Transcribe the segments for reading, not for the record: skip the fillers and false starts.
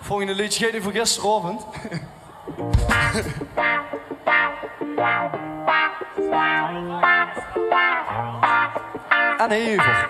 Volgende liedje gaat voor gisteravond. En hiervoor.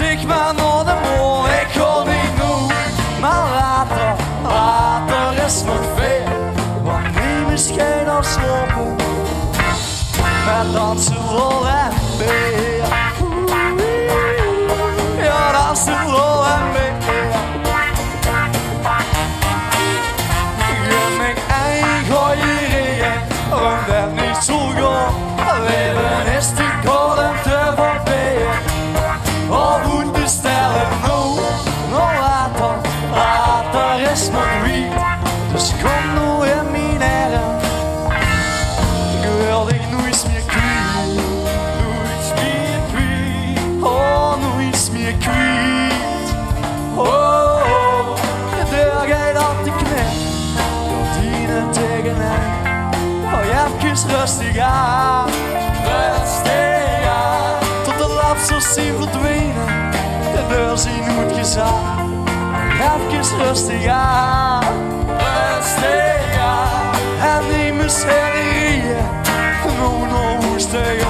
Ik maar naar de mol, ik kon niet doen. Maar later is nog veel. Wanneer misschien nog slopen. Met dansen vol en meer. Ja, dansen vol en meer. Je mijn eigen hierin, want dat niet zo goed. Leven is te kort en te voorbij. Of moet bestellen, no later is nog wiet. Dus kom nu in mijn heren. Ik wil dich nooit meer kwijt. Nooit meer kwijt. Oh, nooit meer kwijt. Oh, daar gaat op de knip. Gordijnen tegen hem. Oh, je even rustig aan. Rustig aan. Tot de lapsos zien verdwenen. De deur zien hoe het gezag. Even rustig aan. Rustig aan. En neem eens herinneringen. No, hoestig